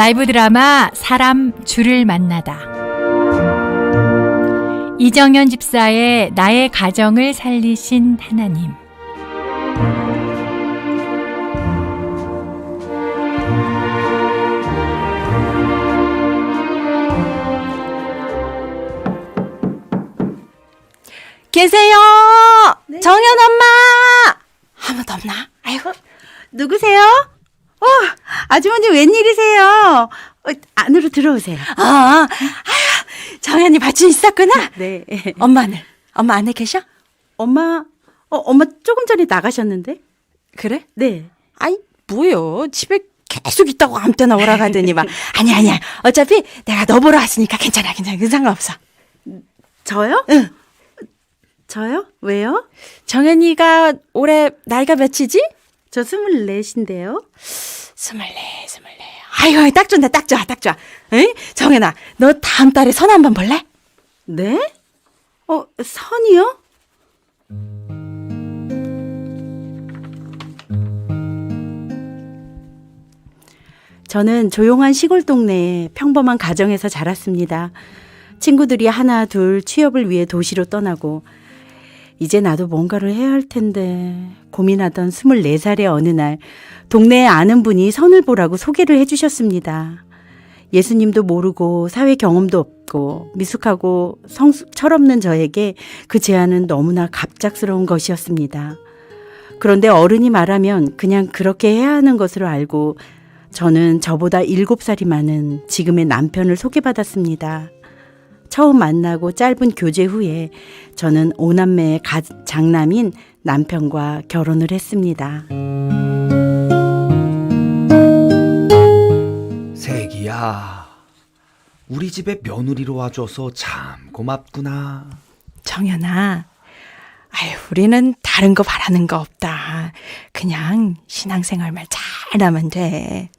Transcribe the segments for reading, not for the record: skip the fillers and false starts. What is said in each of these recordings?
라이브 드라마 사람 주를 만나다. 이정현 집사의 나의 가정을 살리신 하나님. 계세요. 네. 정연 엄마. 아무도 없나? 아이고. 누구세요? 아주머니 웬일이세요? 안으로 들어오세요. 아유, 정연이 밭이 있었구나. 네. 엄마는? 엄마 안에 계셔? 엄마 조금 전에 나가셨는데? 그래? 네. 아이, 뭐요? 집에 계속 있다고 아무 때나 오라 가더니 막. 아니야. 어차피 내가 너 보러 왔으니까 괜찮아. 그 상관없어. 저요? 응. 저요? 왜요? 정연이가 올해 나이가 몇이지? 저 24인데요. 24. 아이고, 딱 좋아. 응? 정연아, 너 다음 달에 선 한번 볼래? 네? 선이요? 저는 조용한 시골 동네에 평범한 가정에서 자랐습니다. 친구들이 하나 둘 취업을 위해 도시로 떠나고 이제 나도 뭔가를 해야 할 텐데 고민하던 24살의 어느 날 동네에 아는 분이 선을 보라고 소개를 해주셨습니다. 예수님도 모르고 사회 경험도 없고 미숙하고 철없는 저에게 그 제안은 너무나 갑작스러운 것이었습니다. 그런데 어른이 말하면 그냥 그렇게 해야 하는 것으로 알고 저는 저보다 7살이 많은 지금의 남편을 소개받았습니다. 처음 만나고 짧은 교제 후에 저는 5남매의 장남인 남편과 결혼을 했습니다. 세기야, 우리 집에 며느리로 와줘서 참 고맙구나. 정연아, 우리는 다른 거 바라는 거 없다. 그냥 신앙생활만 잘하면 돼.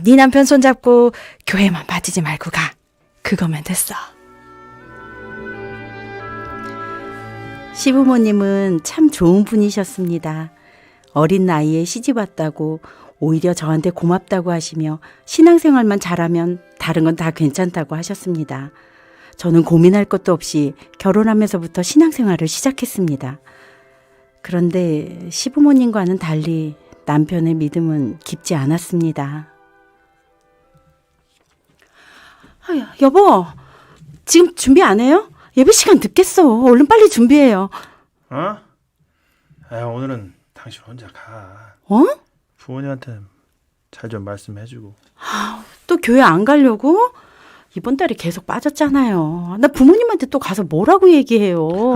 네 남편 손잡고 교회만 빠지지 말고 가. 그거면 됐어. 시부모님은 참 좋은 분이셨습니다. 어린 나이에 시집 왔다고 오히려 저한테 고맙다고 하시며 신앙생활만 잘하면 다른 건 다 괜찮다고 하셨습니다. 저는 고민할 것도 없이 결혼하면서부터 신앙생활을 시작했습니다. 그런데 시부모님과는 달리 남편의 믿음은 깊지 않았습니다. 여보, 지금 준비 안 해요? 예배 시간 늦겠어. 얼른 빨리 준비해요. 오늘은 당신 혼자 가. 부모님한테 잘 좀 말씀해주고. 또 교회 안 가려고? 이번 달에 계속 빠졌잖아요. 나 부모님한테 또 가서 뭐라고 얘기해요.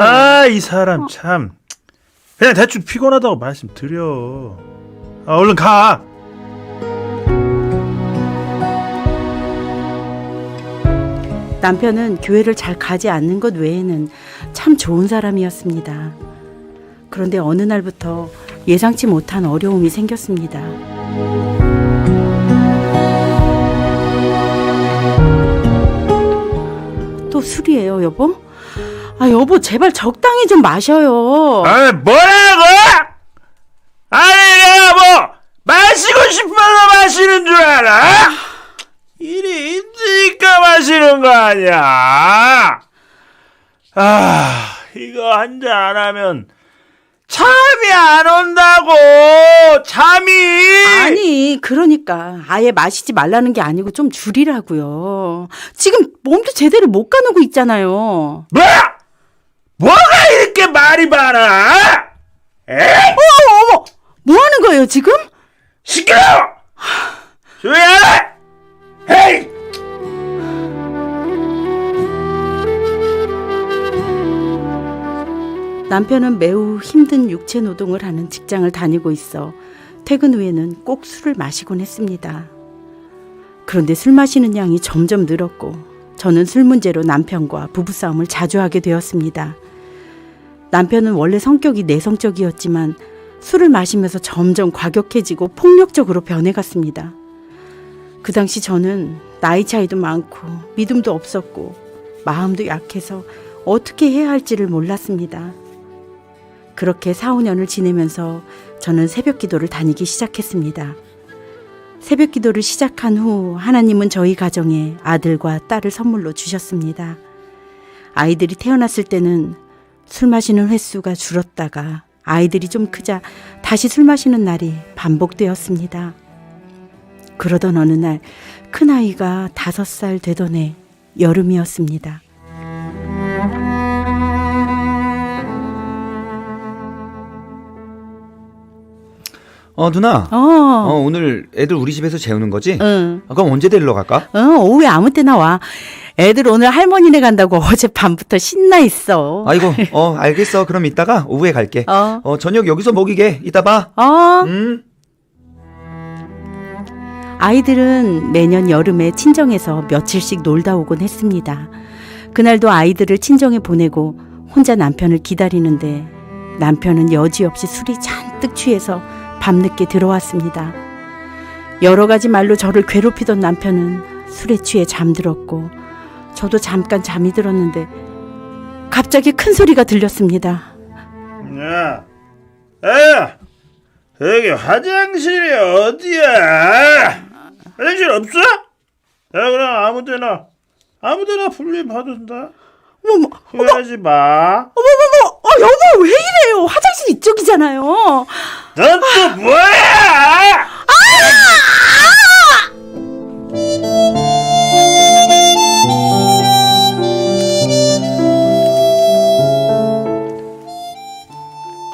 이 사람 참. 그냥 대충 피곤하다고 말씀드려. 얼른 가. 남편은 교회를 잘 가지 않는 것 외에는 참 좋은 사람이었습니다. 그런데 어느 날부터 예상치 못한 어려움이 생겼습니다. 또 술이에요, 여보? 여보, 제발 적당히 좀 마셔요. 뭐라고? 내가 뭐 마시고 싶어서 마시는 줄 알아? 일이 힘드니까 마시는 거 아니야? 이거 한잔 안 하면 잠이 안 온다고. 잠이. 아니, 그러니까 아예 마시지 말라는 게 아니고 좀 줄이라고요. 지금 몸도 제대로 못 가누고 있잖아요. 뭐가 이렇게 말이 많아? 어머, 뭐 하는 거예요 지금? 시끄러워! 조용히 해! 헤이! 남편은 매우 힘든 육체 노동을 하는 직장을 다니고 있어 퇴근 후에는 꼭 술을 마시곤 했습니다. 그런데 술 마시는 양이 점점 늘었고 저는 술 문제로 남편과 부부싸움을 자주 하게 되었습니다. 남편은 원래 성격이 내성적이었지만 술을 마시면서 점점 과격해지고 폭력적으로 변해갔습니다. 그 당시 저는 나이 차이도 많고 믿음도 없었고 마음도 약해서 어떻게 해야 할지를 몰랐습니다. 그렇게 4, 5년을 지내면서 저는 새벽 기도를 다니기 시작했습니다. 새벽 기도를 시작한 후 하나님은 저희 가정에 아들과 딸을 선물로 주셨습니다. 아이들이 태어났을 때는 술 마시는 횟수가 줄었다가 아이들이 좀 크자 다시 술 마시는 날이 반복되었습니다. 그러던 어느 날 큰아이가 5살 되던 해 여름이었습니다. 누나. 오늘 애들 우리 집에서 재우는 거지? 응. 그럼 언제 데리러 갈까? 오후에 아무 때나 와. 애들 오늘 할머니네 간다고 어제 밤부터 신나 있어. 아이고, 알겠어. 그럼 이따가 오후에 갈게. 저녁 여기서 먹이게. 이따 봐. 아이들은 매년 여름에 친정에서 며칠씩 놀다 오곤 했습니다. 그날도 아이들을 친정에 보내고 혼자 남편을 기다리는데 남편은 여지없이 술이 잔뜩 취해서 밤늦게 들어왔습니다. 여러 가지 말로 저를 괴롭히던 남편은 술에 취해 잠들었고 저도 잠깐 잠이 들었는데 갑자기 큰 소리가 들렸습니다. 야, 여기 화장실이 어디야? 화장실 없어? 야, 그럼 아무데나 분리봐도 된다. 후회하지 마. 여보 왜 이래요? 화장실 이쪽이잖아요. 넌 또 뭐야?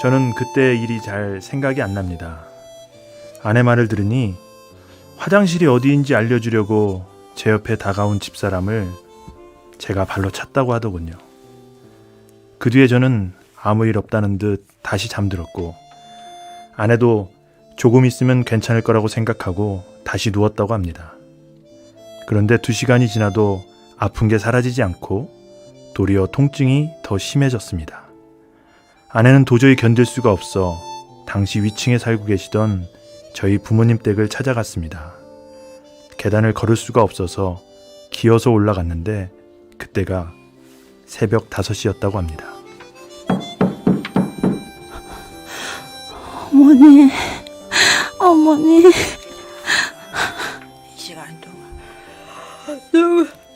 저는 그때의 일이 잘 생각이 안 납니다. 아내 말을 들으니 화장실이 어디인지 알려주려고 제 옆에 다가온 집사람을 제가 발로 찼다고 하더군요. 그 뒤에 저는 아무 일 없다는 듯 다시 잠들었고 아내도 조금 있으면 괜찮을 거라고 생각하고 다시 누웠다고 합니다. 그런데 2시간이 지나도 아픈 게 사라지지 않고 도리어 통증이 더 심해졌습니다. 아내는 도저히 견딜 수가 없어 당시 위층에 살고 계시던 저희 부모님 댁을 찾아갔습니다. 계단을 걸을 수가 없어서 기어서 올라갔는데 그때가 새벽 5시였다고 합니다. 어머니. 이 시간 동안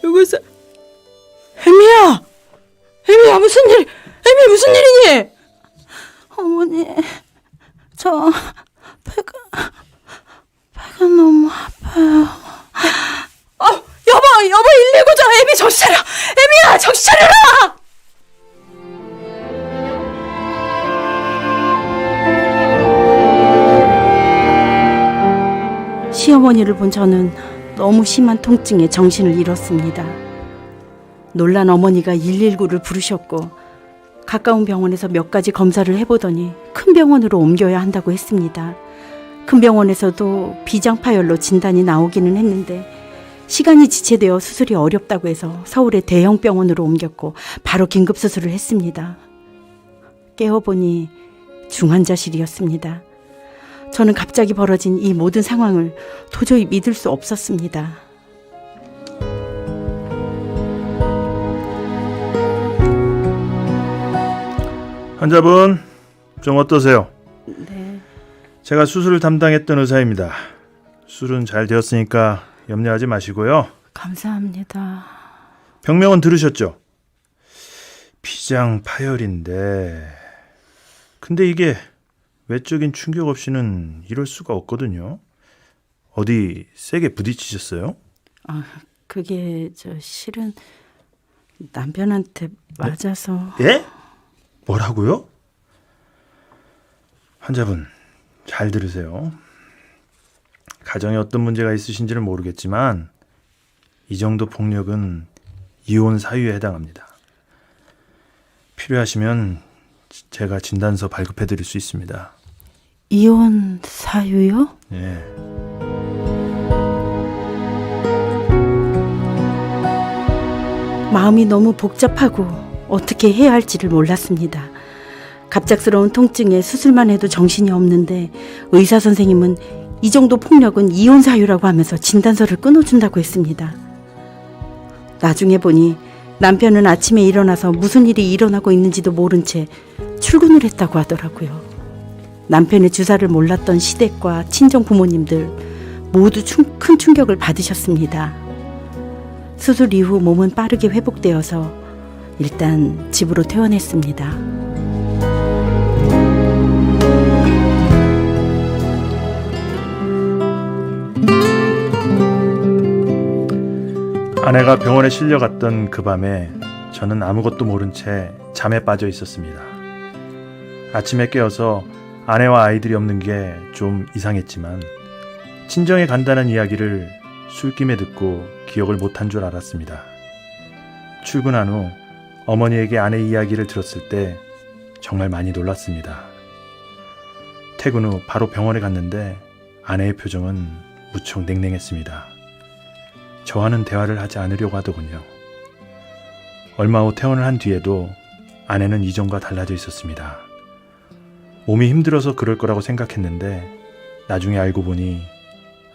누구세요? 혜미야 무슨 일이니? 어머니, 저 배가 너무 아파요. 여보 119 줘. 혜미 정신 차려. 혜미야 정신 차려라. 시어머니를 본 저는 너무 심한 통증에 정신을 잃었습니다. 놀란 어머니가 119를 부르셨고 가까운 병원에서 몇 가지 검사를 해보더니 큰 병원으로 옮겨야 한다고 했습니다. 큰 병원에서도 비장파열로 진단이 나오기는 했는데 시간이 지체되어 수술이 어렵다고 해서 서울의 대형 병원으로 옮겼고 바로 긴급수술을 했습니다. 깨어보니 중환자실이었습니다. 저는 갑자기 벌어진 이 모든 상황을 도저히 믿을 수 없었습니다. 환자분, 좀 어떠세요? 네. 제가 수술을 담당했던 의사입니다. 수술은 잘 되었으니까 염려하지 마시고요. 감사합니다. 병명은 들으셨죠? 비장 파열인데 근데 이게 외적인 충격 없이는 이럴 수가 없거든요. 어디 세게 부딪히셨어요? 그게 실은 남편한테 맞아서. 예? 뭐라고요? 환자분 잘 들으세요. 가정에 어떤 문제가 있으신지는 모르겠지만 이 정도 폭력은 이혼 사유에 해당합니다. 필요하시면 제가 진단서 발급해 드릴 수 있습니다. 이혼 사유요? 예. 마음이 너무 복잡하고 어떻게 해야 할지를 몰랐습니다. 갑작스러운 통증에 수술만 해도 정신이 없는데 의사 선생님은 이 정도 폭력은 이혼 사유라고 하면서 진단서를 끊어준다고 했습니다. 나중에 보니 남편은 아침에 일어나서 무슨 일이 일어나고 있는지도 모른 채 출근을 했다고 하더라고요. 남편의 주사를 몰랐던 시댁과 친정 부모님들 모두 큰 충격을 받으셨습니다. 수술 이후 몸은 빠르게 회복되어서 일단 집으로 퇴원했습니다. 아내가 병원에 실려갔던 그 밤에 저는 아무것도 모른 채 잠에 빠져 있었습니다. 아침에 깨어서 아내와 아이들이 없는 게 좀 이상했지만 친정에 간다는 이야기를 술김에 듣고 기억을 못한 줄 알았습니다. 출근한 후 어머니에게 아내 이야기를 들었을 때 정말 많이 놀랐습니다. 퇴근 후 바로 병원에 갔는데 아내의 표정은 무척 냉랭했습니다. 저와는 대화를 하지 않으려고 하더군요. 얼마 후 퇴원을 한 뒤에도 아내는 이전과 달라져 있었습니다. 몸이 힘들어서 그럴 거라고 생각했는데 나중에 알고 보니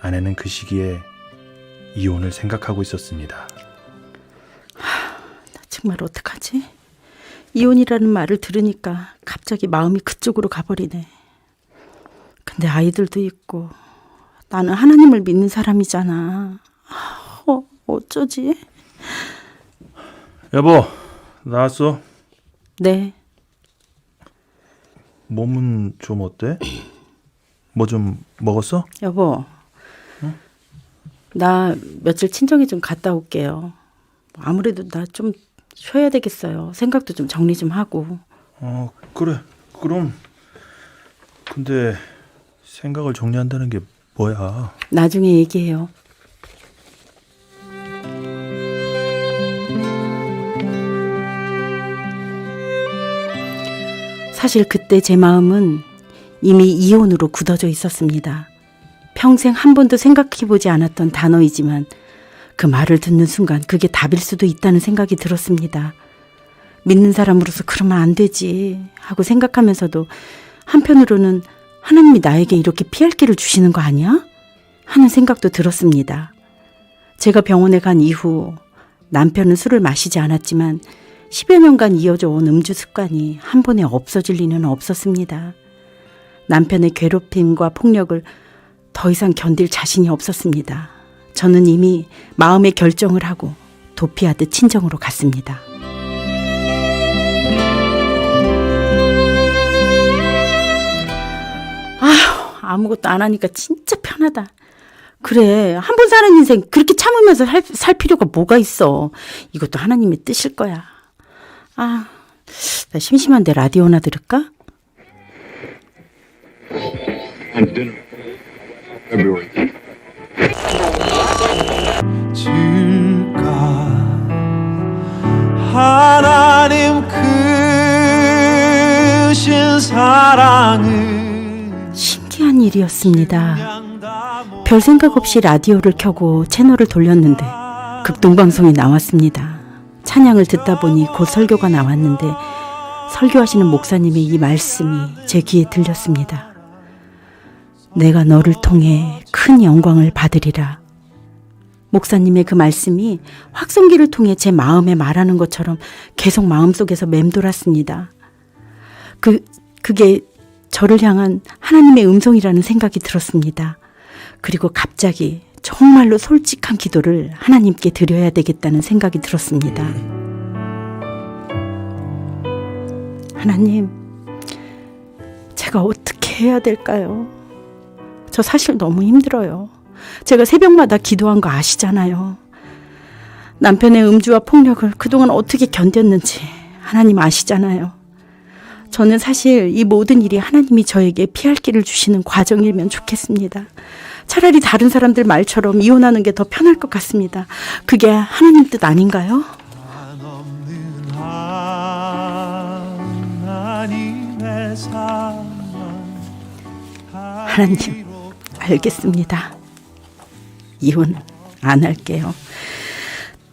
아내는 그 시기에 이혼을 생각하고 있었습니다. 나 정말 어떡하지? 이혼이라는 말을 들으니까 갑자기 마음이 그쪽으로 가버리네. 근데 아이들도 있고 나는 하나님을 믿는 사람이잖아. 어쩌지? 여보, 나왔어? 네. 몸은 좀 어때? 뭐 좀 먹었어? 여보, 나 며칠 친정에 좀 갔다 올게요. 아무래도 나 좀 쉬어야 되겠어요. 생각도 좀 정리 좀 하고. 그래. 그럼. 근데 생각을 정리한다는 게 뭐야? 나중에 얘기해요. 사실 그때 제 마음은 이미 이혼으로 굳어져 있었습니다. 평생 한 번도 생각해보지 않았던 단어이지만 그 말을 듣는 순간 그게 답일 수도 있다는 생각이 들었습니다. 믿는 사람으로서 그러면 안 되지 하고 생각하면서도 한편으로는 하나님이 나에게 이렇게 피할 길을 주시는 거 아니야? 하는 생각도 들었습니다. 제가 병원에 간 이후 남편은 술을 마시지 않았지만 10여 년간 이어져 온 음주 습관이 한 번에 없어질 리는 없었습니다. 남편의 괴롭힘과 폭력을 더 이상 견딜 자신이 없었습니다. 저는 이미 마음의 결정을 하고 도피하듯 친정으로 갔습니다. 아무것도 안 하니까 진짜 편하다. 그래, 한 번 사는 인생 그렇게 참으면서 살 필요가 뭐가 있어. 이것도 하나님의 뜻일 거야. 나 심심한데 라디오나 들을까? 줄까 하나님 크신 사랑을 신기한 일이었습니다. 별 생각 없이 라디오를 켜고 채널을 돌렸는데 극동방송이 나왔습니다. 찬양을 듣다 보니 곧 설교가 나왔는데 설교하시는 목사님의 이 말씀이 제 귀에 들렸습니다. 내가 너를 통해 큰 영광을 받으리라. 목사님의 그 말씀이 확성기를 통해 제 마음에 말하는 것처럼 계속 마음속에서 맴돌았습니다. 그게 저를 향한 하나님의 음성이라는 생각이 들었습니다. 그리고 갑자기 정말로 솔직한 기도를 하나님께 드려야 되겠다는 생각이 들었습니다. 하나님, 제가 어떻게 해야 될까요? 저 사실 너무 힘들어요. 제가 새벽마다 기도한 거 아시잖아요. 남편의 음주와 폭력을 그동안 어떻게 견뎠는지 하나님 아시잖아요. 저는 사실 이 모든 일이 하나님이 저에게 피할 길을 주시는 과정이면 좋겠습니다. 차라리 다른 사람들 말처럼 이혼하는 게 더 편할 것 같습니다. 그게 하나님 뜻 아닌가요? 하나님, 알겠습니다. 이혼 안 할게요.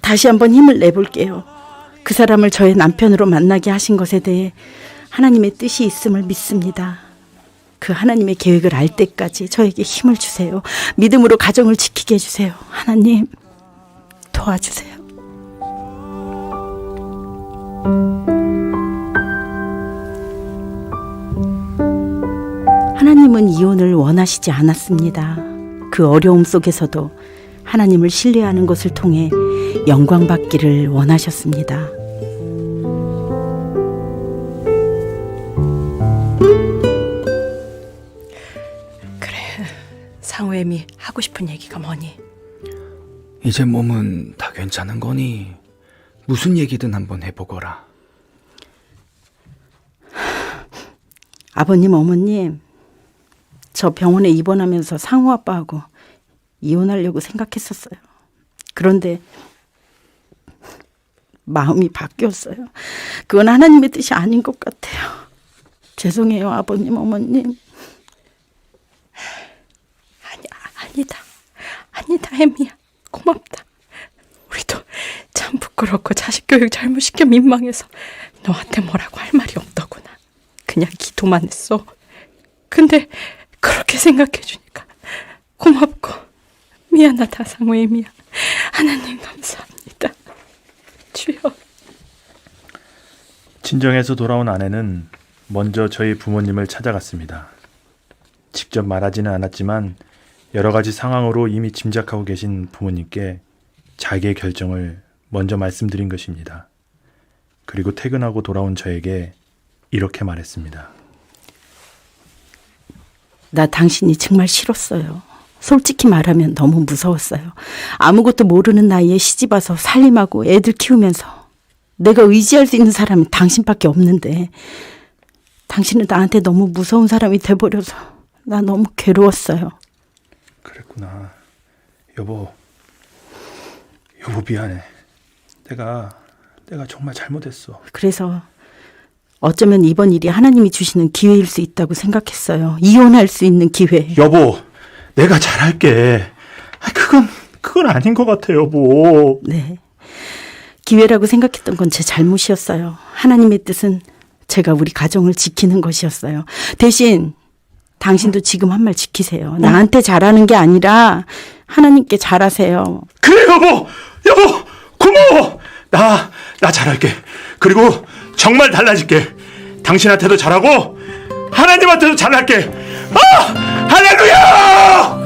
다시 한번 힘을 내볼게요. 그 사람을 저의 남편으로 만나게 하신 것에 대해 하나님의 뜻이 있음을 믿습니다. 그 하나님의 계획을 알 때까지 저에게 힘을 주세요. 믿음으로 가정을 지키게 해주세요. 하나님, 도와주세요. 하나님은 이혼을 원하시지 않았습니다. 그 어려움 속에서도 하나님을 신뢰하는 것을 통해 영광 받기를 원하셨습니다. 상우애미 하고 싶은 얘기가 뭐니? 이제 몸은 다 괜찮은 거니 무슨 얘기든 한번 해보거라. 아버님, 어머님, 저 병원에 입원하면서 상우 아빠하고 이혼하려고 생각했었어요. 그런데 마음이 바뀌었어요. 그건 하나님의 뜻이 아닌 것 같아요. 죄송해요, 아버님, 어머님. 아니다, 혜미야. 고맙다. 우리도 참 부끄럽고 자식 교육 잘못 시켜 민망해서 너한테 뭐라고 할 말이 없더구나. 그냥 기도만 했어. 근데 그렇게 생각해 주니까 고맙고 미안하다, 상우애미야. 하나님 감사합니다. 주여. 친정에서 돌아온 아내는 먼저 저희 부모님을 찾아갔습니다. 직접 말하지는 않았지만 여러 가지 상황으로 이미 짐작하고 계신 부모님께 자기의 결정을 먼저 말씀드린 것입니다. 그리고 퇴근하고 돌아온 저에게 이렇게 말했습니다. 나 당신이 정말 싫었어요. 솔직히 말하면 너무 무서웠어요. 아무것도 모르는 나이에 시집와서 살림하고 애들 키우면서 내가 의지할 수 있는 사람이 당신밖에 없는데 당신은 나한테 너무 무서운 사람이 돼버려서 나 너무 괴로웠어요. 그랬구나. 여보 미안해. 내가 정말 잘못했어. 그래서 어쩌면 이번 일이 하나님이 주시는 기회일 수 있다고 생각했어요. 이혼할 수 있는 기회. 여보, 내가 잘할게. 그건 아닌 것 같아, 여보. 네. 기회라고 생각했던 건 제 잘못이었어요. 하나님의 뜻은 제가 우리 가정을 지키는 것이었어요. 대신 당신도 지금 한 말 지키세요. 나한테 잘하는 게 아니라 하나님께 잘하세요. 그래, 여보, 고마워. 나 잘할게. 그리고 정말 달라질게. 당신한테도 잘하고 하나님한테도 잘할게. 할렐루야!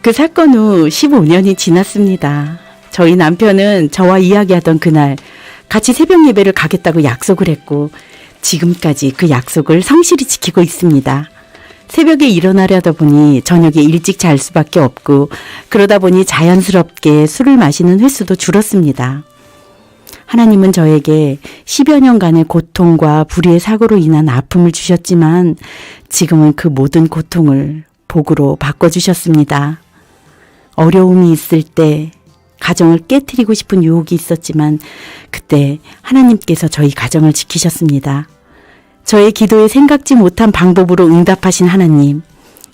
그 사건 후 15년이 지났습니다. 저희 남편은 저와 이야기하던 그날 같이 새벽 예배를 가겠다고 약속을 했고 지금까지 그 약속을 성실히 지키고 있습니다. 새벽에 일어나려다 보니 저녁에 일찍 잘 수밖에 없고 그러다 보니 자연스럽게 술을 마시는 횟수도 줄었습니다. 하나님은 저에게 10여 년간의 고통과 불의의 사고로 인한 아픔을 주셨지만 지금은 그 모든 고통을 복으로 바꿔주셨습니다. 어려움이 있을 때 가정을 깨트리고 싶은 유혹이 있었지만 그때 하나님께서 저희 가정을 지키셨습니다. 저의 기도에 생각지 못한 방법으로 응답하신 하나님,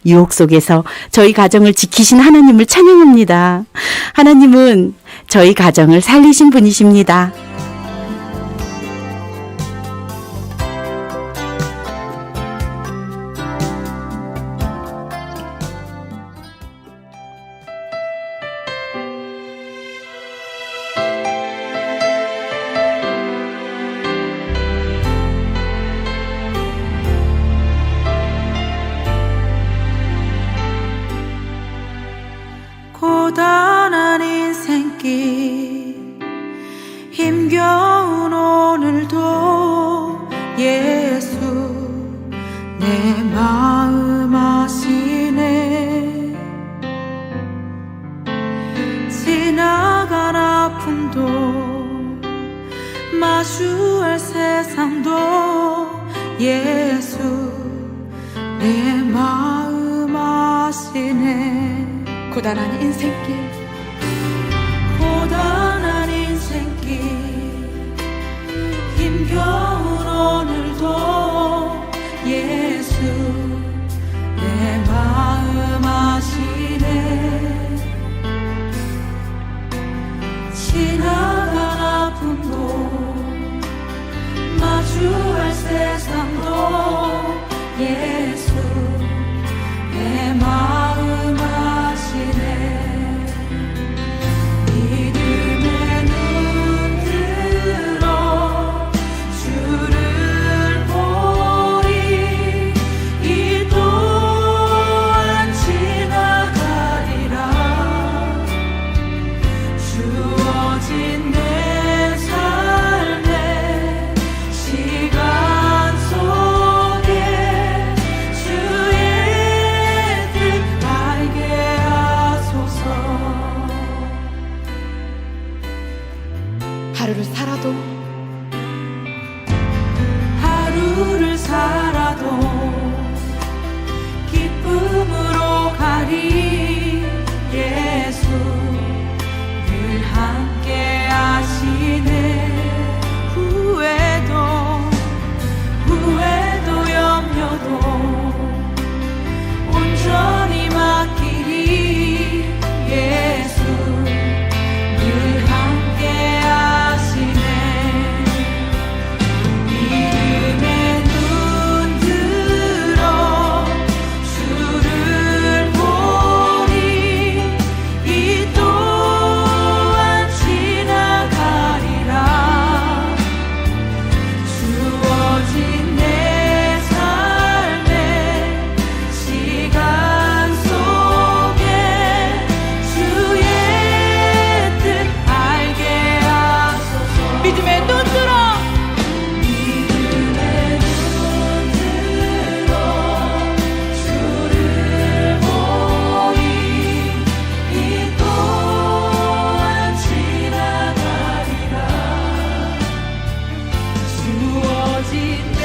유혹 속에서 저희 가정을 지키신 하나님을 찬양합니다. 하나님은 저희 가정을 살리신 분이십니다. 고단한 인생길 힘겨운 오늘도 예수 내 마음 아시네. 지나간 아픔도 마주할 세상도 예수 내 마음 아시네. 고단한 인생길 힘겨운 오늘도 예수 내 마음 아시네. 지나간 아픔도 마주할 세상도 예수 내 마음 아시네. 믿음의 눈 들어 주를 보리 오직